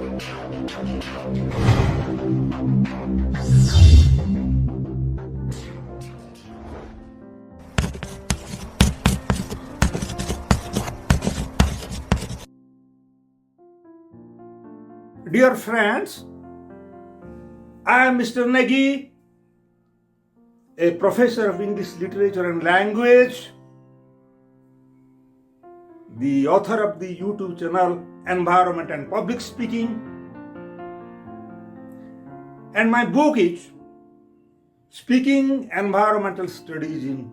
Dear friends, I am Mr. Negi, a professor of English literature and language, the author of the YouTube channel Environment and Public Speaking, and my book is Speaking Environmental Studies in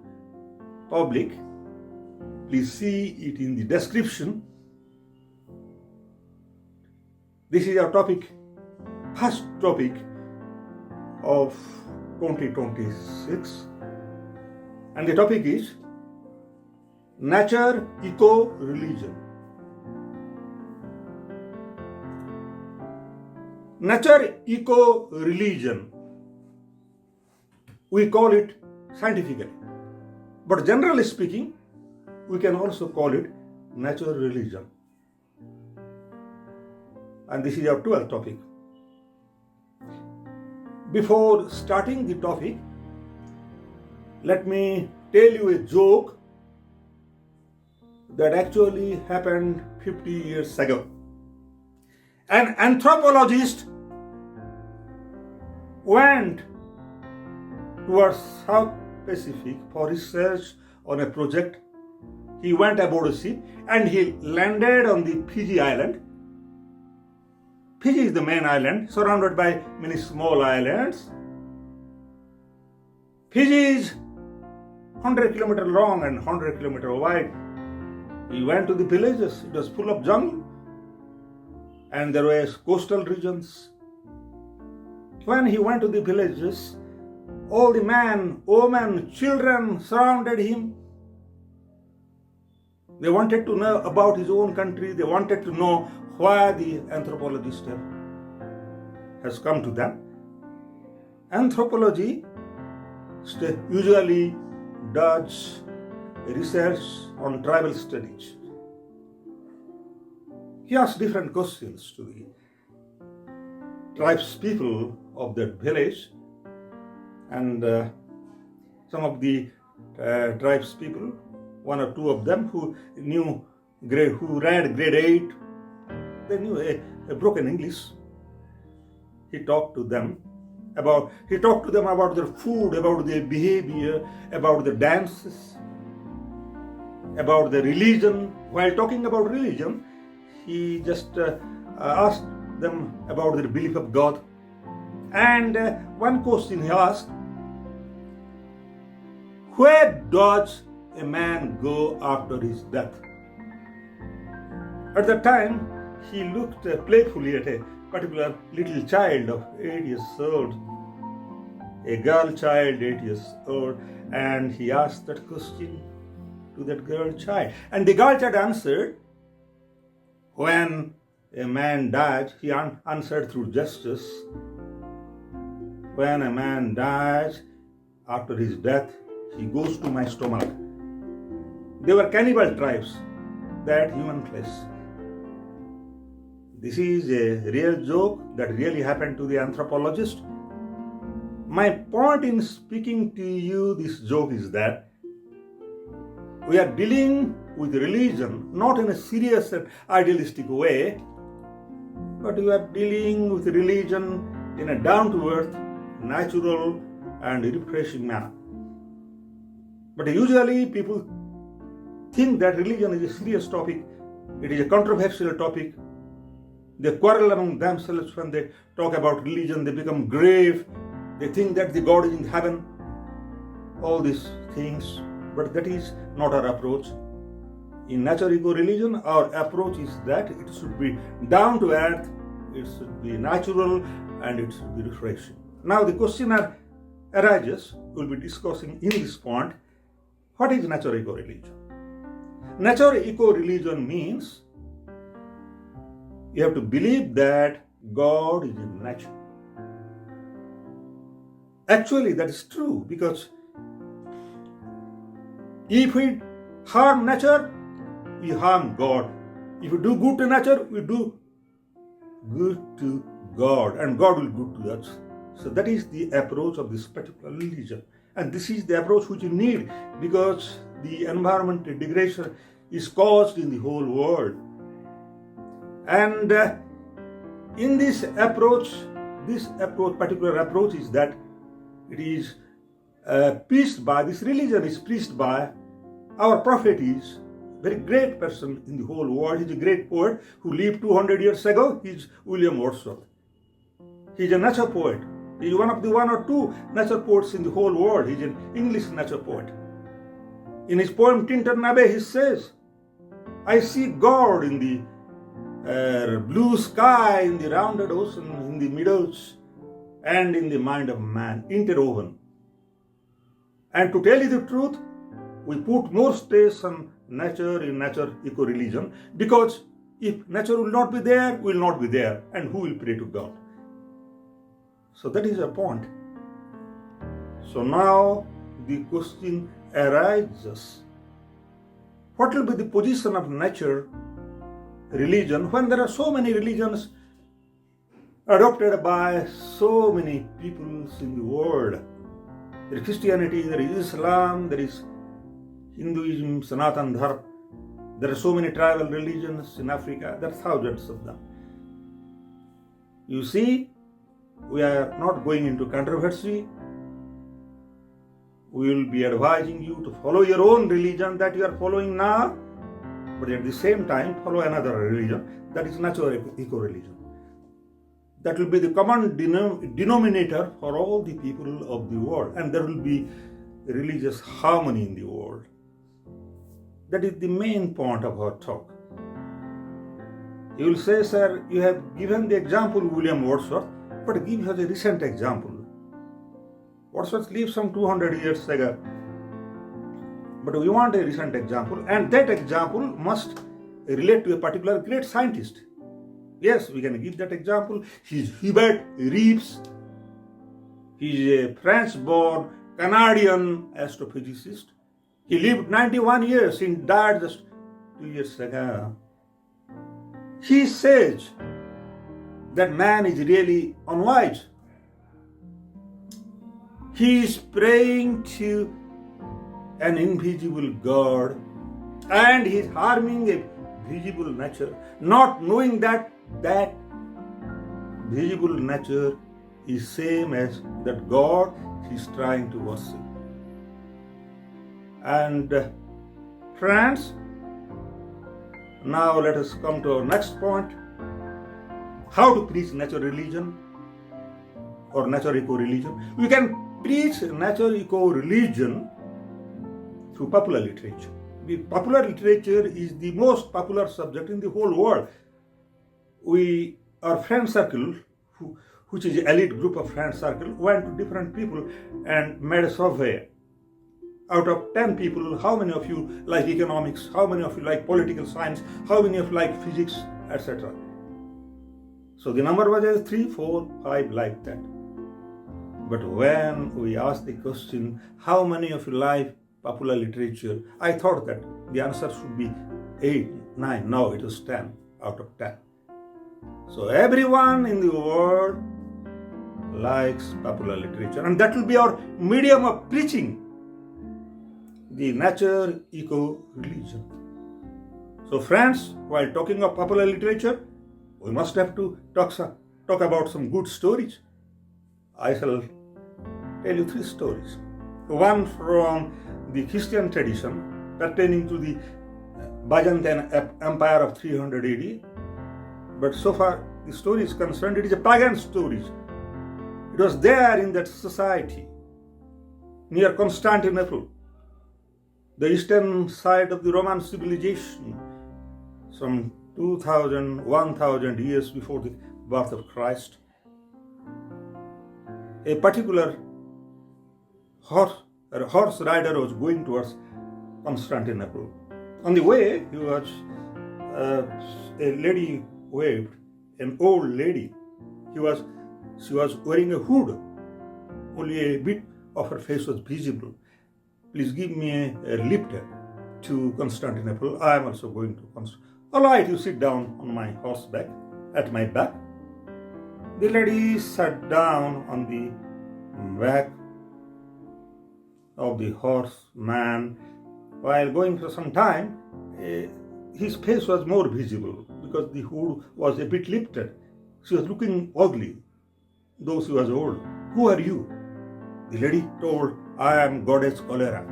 Public. Please see it in the description. This is our topic, first topic of 2026, and the topic is nature, eco, religion. Nature, eco, religion, we call it scientifically, but generally speaking, we can also call it natural religion. And this is our 12th topic. Before starting the topic, let me tell you a joke that actually happened 50 years ago. An anthropologist went towards South Pacific for research on a project. He went aboard a ship and he landed on the Fiji island. Fiji is the main island, surrounded by many small islands. Fiji is 100 kilometers long and 100 kilometers wide. He went to the villages. It was full of jungle, and there were coastal regions. When he went to the villages, all the men, women, children surrounded him. They wanted to know about his own country. They wanted to know why the anthropologist has come to them. Anthropology usually does research on tribal studies. He asked different questions to the tribes people of that village, and some of the tribes people, one or two of them who read grade 8, they knew a broken English. He talked to them about their food, about their behavior, about the dances, about the religion. While talking about religion, he just asked them about their belief of God. And one question he asked: where does a man go after his death? At that time, he looked playfully at a particular little child of 8 years old, a girl child 8 years old, and he asked that question to that girl child. And the girl child answered, when a man dies, he answered through gestures, when a man dies, after his death, he goes to my stomach. They were cannibal tribes that human flesh. This is a real joke that really happened to the anthropologist. My point in speaking to you this joke is that we are dealing with religion not in a serious and idealistic way, but we are dealing with religion in a down-to-earth, natural and refreshing manner. But usually people think that religion is a serious topic, it is a controversial topic. They quarrel among themselves when they talk about religion. They become grave. They think that the God is in heaven. All these things. But that is not our approach. In nature eco religion, our approach is that it should be down to earth, it should be natural, and it should be refreshing. Now the question arises, we'll be discussing in this point, what is nature eco religion? Nature eco religion means you have to believe that God is in nature. Actually, that is true, because if we harm nature, we harm God. If we do good to nature, we do good to God, and God will good to us. So that is the approach of this particular religion. And this is the approach which you need, because the environment degradation is caused in the whole world. And in this approach, particular approach is that it is preached by, this religion is preached by our prophet, is a very great person in the whole world. He's a great poet who lived 200 years ago. He's William Wordsworth. He's a nature poet. He's one of the one or two nature poets in the whole world. He's an English nature poet. In his poem Tintern Abbey, he says, I see God in the blue sky, in the rounded ocean, in the meadows, and in the mind of man, interwoven. And to tell you the truth, we put more stress on nature in nature eco-religion, because if nature will not be there, we will not be there, and who will pray to God? So that is a point. So now the question arises, what will be the position of nature religion when there are so many religions adopted by so many peoples in the world? There is Christianity, there is Islam, there is Hinduism, Sanatan Dharma. There are so many tribal religions in Africa. There are thousands of them. You see, we are not going into controversy. We will be advising you to follow your own religion that you are following now, but at the same time follow another religion, that is natural eco-religion. That will be the common denominator for all the people of the world, and there will be religious harmony in the world. That is the main point of our talk. You will say, sir, you have given the example William Wordsworth, but give us a recent example. Wordsworth lived some 200 years ago. But we want a recent example, and that example must relate to a particular great scientist. Yes, we can give that example. He is Hubert Reeves. He is a French-born Canadian astrophysicist. He lived 91 years and died just 2 years ago. He says that man is really unwise. He is praying to an invisible God, and he is harming a visible nature, not knowing that that visible nature is same as that God he is trying to worship. And friends, now let us come to our next point. How to preach natural religion or natural eco-religion? We can preach natural eco-religion through popular literature. The popular literature is the most popular subject in the whole world. Our friend circle, which is an elite group of friend circle, went to different people and made a survey. Out of 10 people, how many of you like economics? How many of you like political science? How many of you like physics, etc.? So the number was 3, 4, 5 like that. But when we asked the question, how many of you like popular literature, I thought that the answer should be 8, 9. No, it was 10 out of 10. So everyone in the world likes popular literature, and that will be our medium of preaching the nature eco-religion. So friends, while talking of popular literature, we must have to talk about some good stories. I shall tell you 3 stories. One from the Christian tradition pertaining to the Byzantine Empire of 300 AD. But so far the story is concerned, it is a pagan story. It was there in that society near Constantinople, the eastern side of the Roman civilization, some 1000 years before the birth of Christ. A particular horse rider was going towards Constantinople. On the way, a lady waved, an old lady. She was wearing a hood. Only a bit of her face was visible. Please give me a lift to Constantinople. I am also going to Constantinople. All right, you sit down on my horseback, at my back. The lady sat down on the back of the horseman. While going for some time, his face was more visible because the hood was a bit lifted. She was looking ugly, though she was old. Who are you? The lady told, I am goddess Cholera.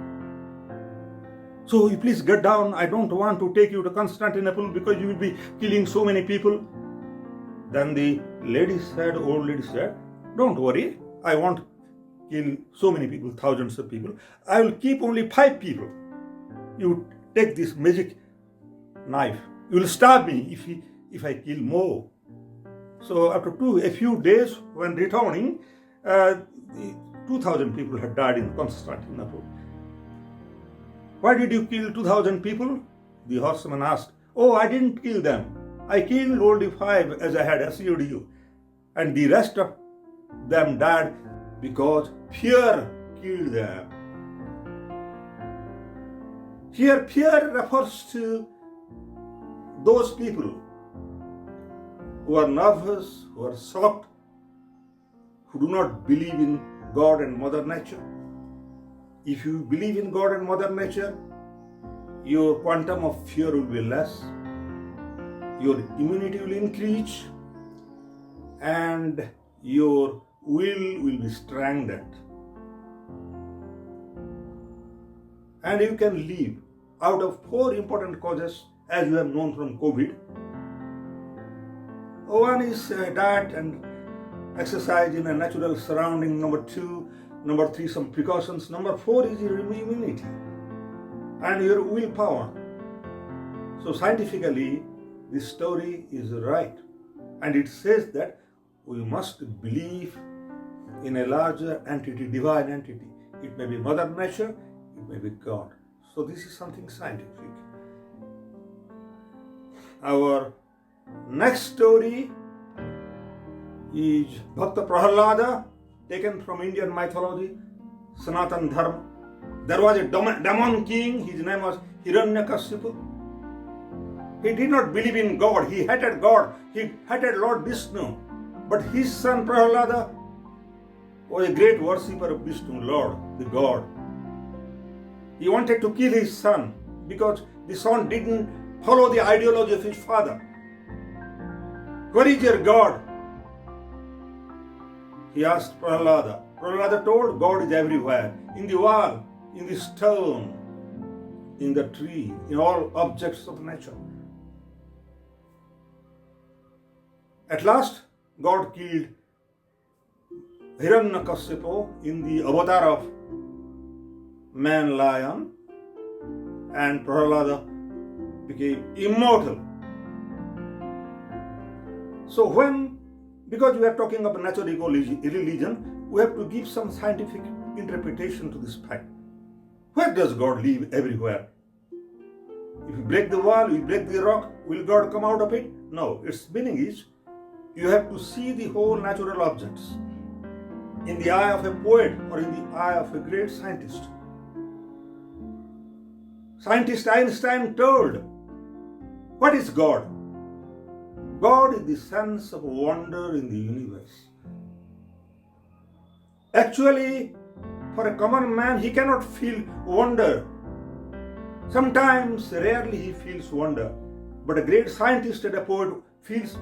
So you please get down. I don't want to take you to Constantinople because you will be killing so many people. Then the old lady said, don't worry, I won't kill so many people, thousands of people. I will keep only 5 people. You take this magic knife. You will stab me if I kill more. So after a few days, when returning, 2,000 people had died in Constantinople. Why did you kill 2,000 people? The horseman asked. Oh, I didn't kill them. I killed only 5 as I had assured you. And the rest of them died because fear killed them. Here, fear refers to those people who are nervous, who are shocked, who do not believe in God and Mother Nature. If you believe in God and Mother Nature, your quantum of fear will be less, your immunity will increase, and your will be strengthened. And you can live out of 4 important causes, as you have known from COVID. One is diet and exercise in a natural surrounding. Number 3, some precautions. Number 4 is your immunity and your willpower. So scientifically, this story is right. And it says that we must believe in a larger entity, divine entity. It may be Mother Nature, it may be God. So this is something scientific. Our next story is Bhakta Prahlada, taken from Indian mythology, Sanatan Dharma. There was a demon king, his name was Hiranyakashipu. He did not believe in God, he hated God, he hated Lord Vishnu. But his son Prahlada was a great worshipper of Vishnu, Lord, the God. He wanted to kill his son because the son didn't follow the ideology of his father. Where is your God? He asked Prahlada. Prahlada told, God is everywhere, in the wall, in the stone, in the tree, in all objects of nature. At last, God killed Hiranyakashipu in the avatar of man lion, and Prahlada became immortal. So because we are talking about natural religion, we have to give some scientific interpretation to this fact. Where does God live? Everywhere. If you break the wall, you break the rock, will God come out of it? No. Its meaning is, you have to see the whole natural objects in the eye of a poet or in the eye of a great scientist. Scientist Einstein told, what is God? God is the sense of wonder in the universe. Actually, for a common man, he cannot feel wonder. Sometimes, rarely he feels wonder. But a great scientist and a poet feels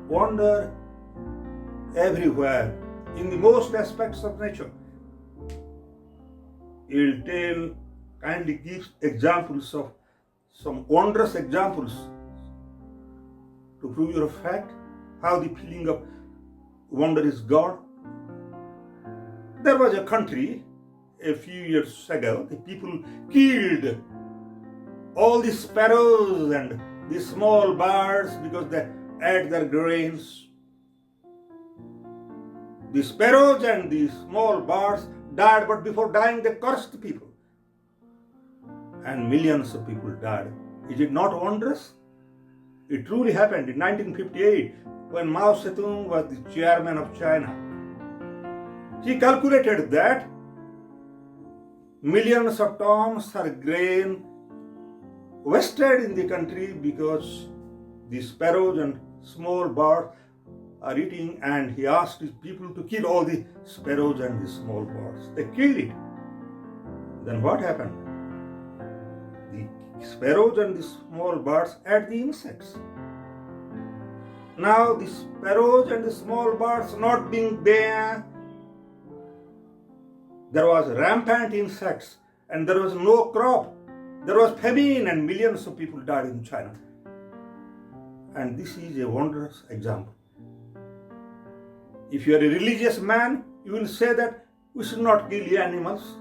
wonder everywhere, in the most aspects of nature. He kindly gives examples of some wondrous examples to prove your fact, how the feeling of wonder is God. There was a country a few years ago, the people killed all the sparrows and the small birds because they ate their grains. The sparrows and the small birds died, but before dying they cursed the people. And millions of people died. Is it not wondrous? It truly happened in 1958 when Mao Zedong was the chairman of China. He calculated that millions of tons of grain wasted in the country because the sparrows and small birds are eating, and he asked his people to kill all the sparrows and the small birds. They killed it. Then what happened? The sparrows and the small birds ate the insects. Now the sparrows and the small birds not being there was rampant insects and there was no crop. There was famine and millions of people died in China. And this is a wondrous example. If you are a religious man, you will say that we should not kill the animals.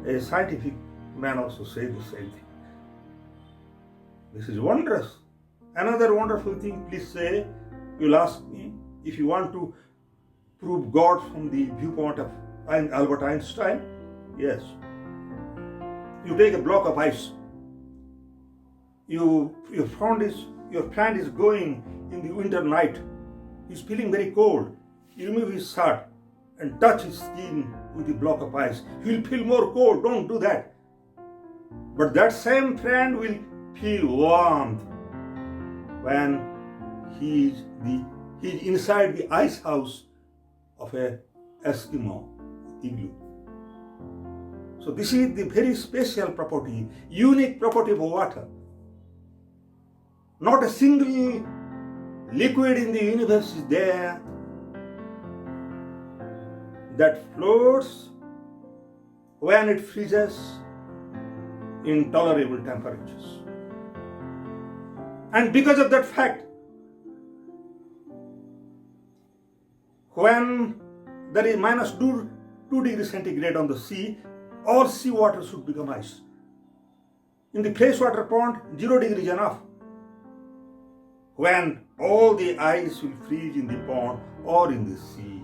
A scientific man also says the same thing. This is wondrous. Another wonderful thing, please say, you'll ask me, if you want to prove God from the viewpoint of Albert Einstein, yes. You take a block of ice. Your friend is going in the winter night. He's feeling very cold. You remove his shirt and touch his skin with the block of ice. He'll feel more cold. Don't do that. But that same friend will feel warmth when he's inside the ice house of a Eskimo igloo. So this is the very special property, unique property of water. Not a single liquid in the universe is there that floats when it freezes in tolerable temperatures. And because of that fact, when there is minus 2 degrees centigrade on the sea, all seawater should become ice. In the freshwater pond, 0 degree is enough. When all the ice will freeze in the pond or in the sea,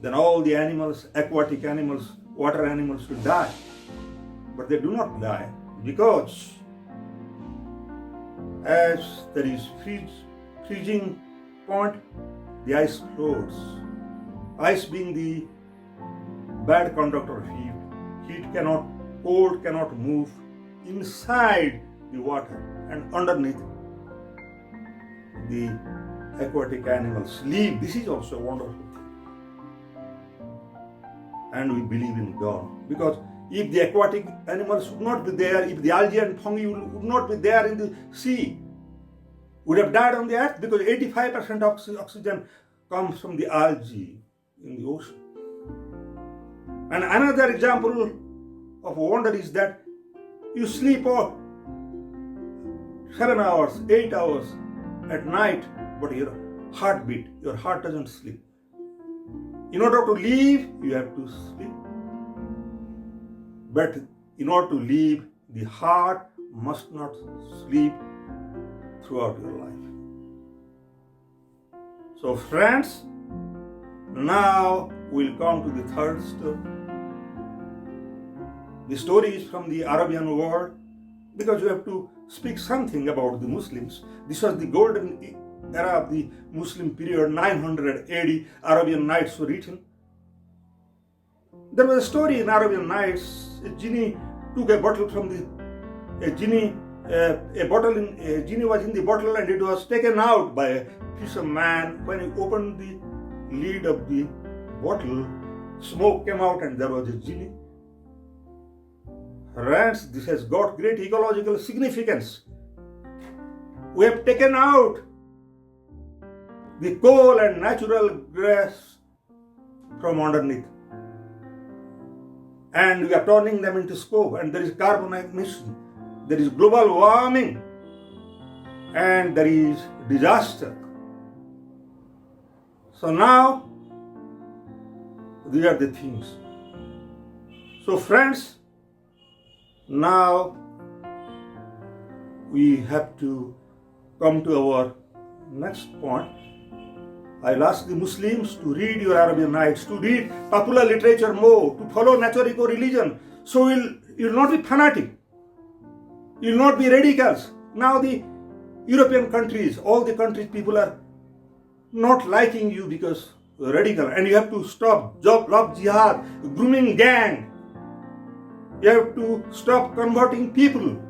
then all the animals, aquatic animals, water animals will die. But they do not die because as there is freezing point, the ice floats. Ice being the bad conductor of heat. Cold cannot move inside the water, and underneath the aquatic animals live. This is also a wonderful thing. And we believe in God. Because if the aquatic animals would not be there, if the algae and fungi would not be there in the sea, would have died on the earth, because 85% of oxygen comes from the algae in the ocean. And another example of wonder is that you sleep for 7 hours, 8 hours at night, but your heart doesn't sleep. In order to live, you have to sleep. But in order to live, the heart must not sleep throughout your life. So friends, now we'll come to the third story. The story is from the Arabian world, because you have to speak something about the Muslims. This was the golden era of the Muslim period, 900 AD. Arabian Nights were written. There was a story in Arabian Nights. A genie took a bottle from a genie was in the bottle and it was taken out by a fisherman. When he opened the lid of the bottle, smoke came out and there was a genie. Friends, this has got great ecological significance. We have taken out the coal and natural gas from underneath, and we are turning them into smoke, and there is carbon emission, there is global warming, and there is disaster. So now, these are the things. So friends, now we have to come to our next point. I'll ask the Muslims to read your Arabian Nights, to read popular literature more, to follow natural eco-religion. So you'll not be fanatic. You'll not be radicals. Now the European countries, all the countries, people are not liking you because you're radical. And you have to stop love jihad, grooming gang. You have to stop converting people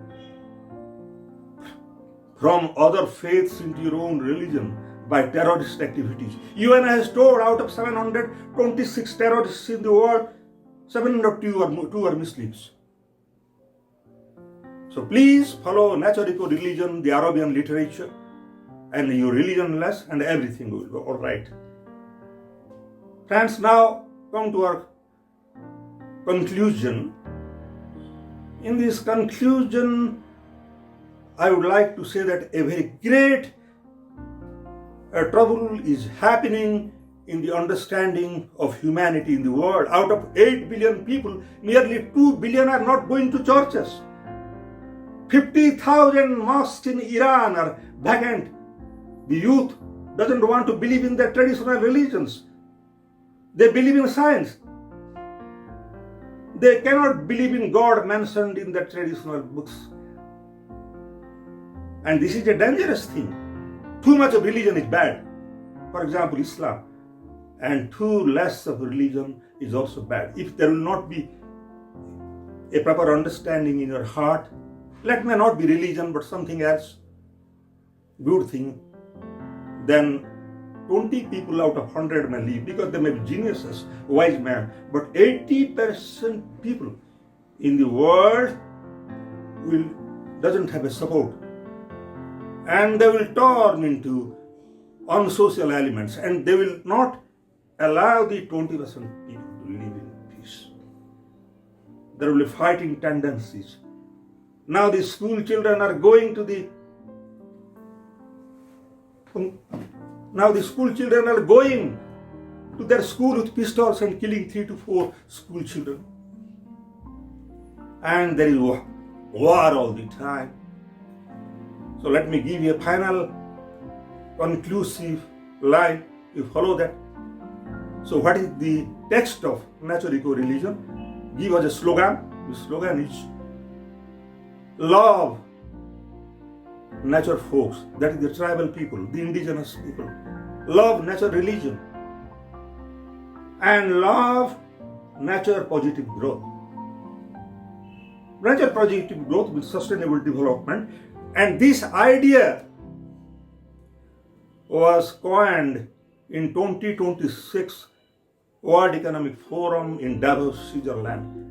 from other faiths into your own religion. by terrorist activities. UN has told out of 726 terrorists in the world, 702 are Muslims. So please follow nature, eco, religion, the Arabian literature, and your religion less, and everything will be all right. Friends, now come to our conclusion. In this conclusion, I would like to say that a very great trouble is happening in the understanding of humanity in the world. Out of 8 billion people, nearly 2 billion are not going to churches. 50,000 mosques in Iran are vacant. The youth doesn't want to believe in their traditional religions. They believe in science. They cannot believe in God mentioned in the traditional books. And this is a dangerous thing. Too much of religion is bad. For example, Islam. And too less of religion is also bad. If there will not be a proper understanding in your heart, let may not be religion but something else, good thing, then 20 people out of 100 may leave because they may be geniuses, wise men, but 80% people in the world doesn't have a support, and they will turn into unsocial elements, and they will not allow the 20% people to live in peace. There will be fighting tendencies. Now the school children are going to their school with pistols and killing 3 to 4 school children. And there is war all the time. So let me give you a final conclusive line. You follow that. So what is the text of Nature Eco Religion? Give us a slogan. The slogan is love nature folks, that is the tribal people, the indigenous people. Love nature religion and love nature positive growth. Nature positive growth with sustainable development, and this idea was coined in 2026 World Economic Forum in Davos, Switzerland.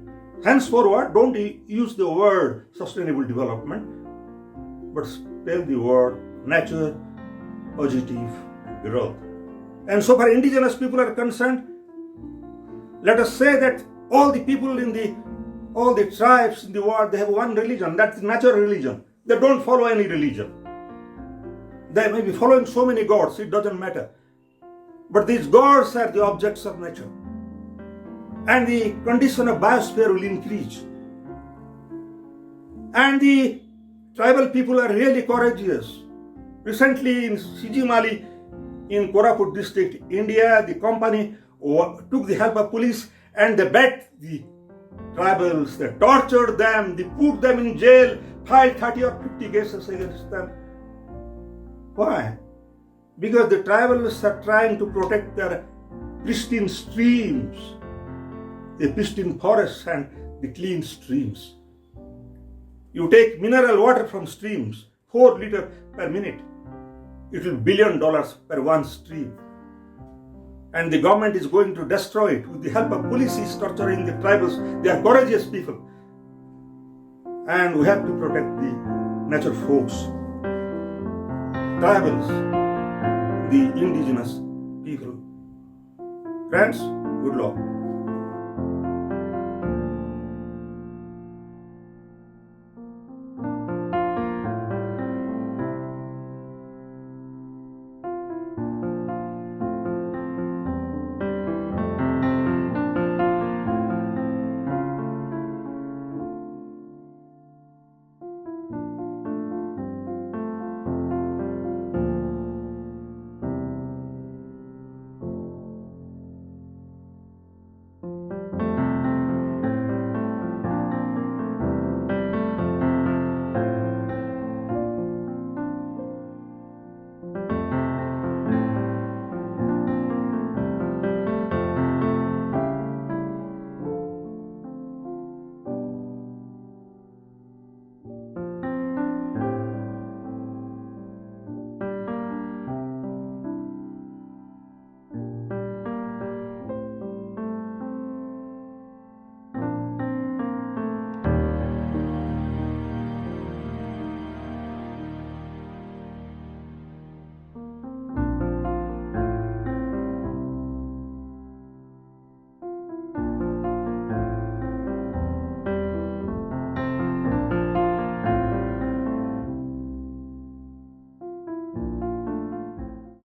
Henceforward, don't use the word sustainable development, but spell the word nature positive growth. And so far indigenous people are concerned, let us say that all the people in all the tribes in the world, they have one religion, that's the natural religion. They don't follow any religion. They may be following so many gods, it doesn't matter. But these gods are the objects of nature. And the condition of biosphere will increase. And the tribal people are really courageous. Recently in Fiji, in Koraput district, India, the company took the help of police and they beat the tribals, they tortured them, they put them in jail, filed 30 or 50 cases against them. Why? Because the tribals are trying to protect their pristine streams, the pristine forests and the clean streams. You take mineral water from streams, 4 liters per minute. It will $1 billion per one stream. And the government is going to destroy it with the help of police is torturing the tribals. They are courageous people. And we have to protect the nature folks, tribals, the indigenous people. Friends, good luck.